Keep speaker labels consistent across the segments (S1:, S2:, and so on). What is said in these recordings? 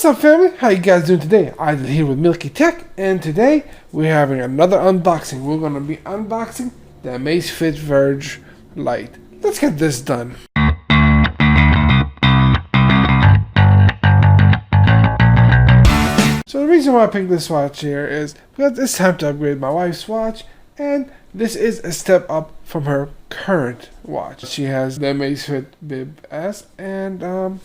S1: What's up, family? How you guys doing today? I'm here with Milky Tech, and today we're having another unboxing. We're going to be unboxing the Amazfit Verge Lite. Let's get this done. So the reason why I picked this watch here is because it's time to upgrade my wife's watch, and this is a step up from her current watch. She has the Amazfit Bib S, and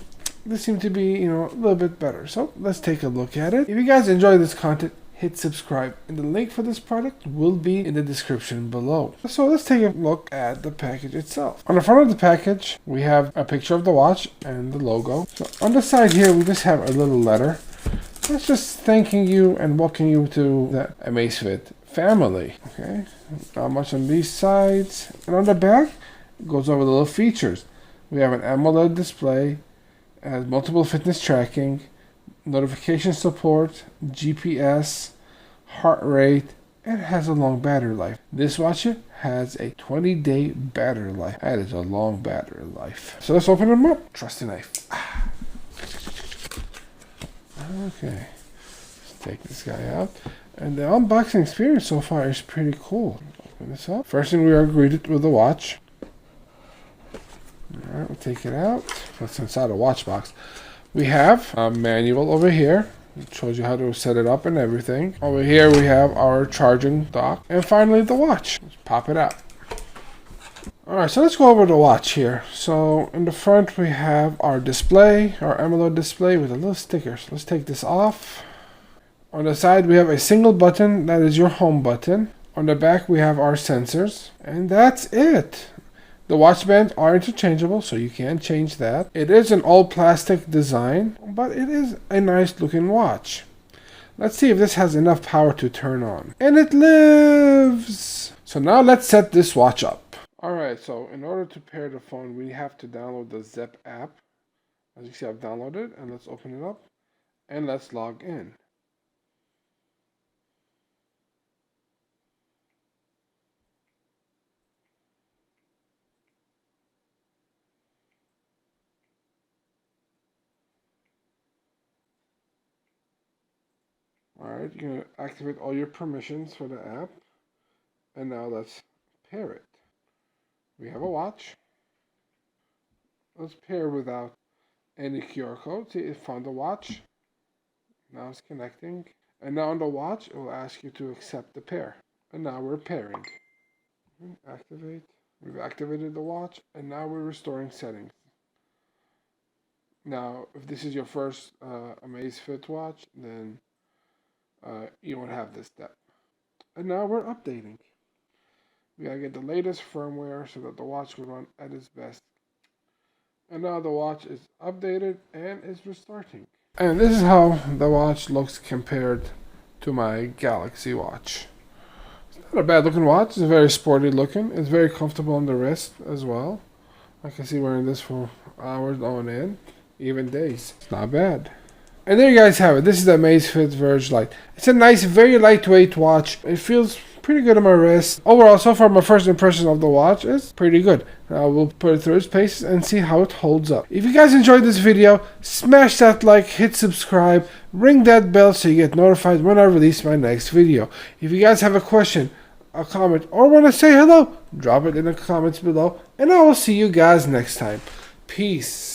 S1: this seemed to be, a little bit better. So let's take a look at it. If you guys enjoy this content, hit subscribe, and the link for this product will be in the description below. So let's take a look at the package itself. On the front of the package, we have a picture of the watch and the logo. So on the side here, we just have a little letter. That's just thanking you and welcoming you to the Amazfit family. Okay, not much on these sides. And on the back, it goes over the little features. We have an AMOLED display, has multiple fitness tracking, notification support, GPS, heart rate, and has a long battery life. This watch has a 20-day battery life. That is a long battery life. So let's open them up. Trusty knife. Okay, let's take this guy out. And the unboxing experience so far is pretty cool. Open this up. First thing, we are greeted with the watch. Alright, we'll take it out. What's inside a watch box? We have a manual over here. It shows you how to set it up and everything. Over here we have our charging dock. And finally the watch. Let's pop it out. Alright, so let's go over the watch here. So in the front we have our display, our AMOLED display with a little sticker. So let's take this off. On the side we have a single button, that is your home button. On the back we have our sensors. And that's it. The watch bands are interchangeable, so you can change that. It is an all plastic design, but it is a nice looking watch. Let's see if this has enough power to turn on. And it lives! So now let's set this watch up. Alright, so in order to pair the phone, we have to download the Zep app. As you see, I've downloaded, and let's open it up. And let's log in. Alright, you're going to activate all your permissions for the app. And now let's pair it. We have a watch. Let's pair without any QR code. See, it found the watch. Now it's connecting. And now on the watch, it will ask you to accept the pair. And now we're pairing. Activate. We've activated the watch. And now we're restoring settings. Now, if this is your first Amazfit watch, then you won't have this step. And now we're updating. We gotta get the latest firmware so that the watch will run at its best. And now the watch is updated and is restarting. And this is how the watch looks compared to my Galaxy watch. It's not a bad looking watch. It's very sporty looking. It's very comfortable on the wrist as well. I can see wearing this for hours on end, even days. It's not bad. And there you guys have it. This is the Amazfit Verge Lite. It's a nice, very lightweight watch. It feels pretty good on my wrist. Overall, so far, my first impression of the watch is pretty good. Now we'll put it through its paces and see how it holds up. If you guys enjoyed this video, smash that like, hit subscribe, ring that bell so you get notified when I release my next video. If you guys have a question, a comment, or want to say hello, drop it in the comments below. And I will see you guys next time. Peace.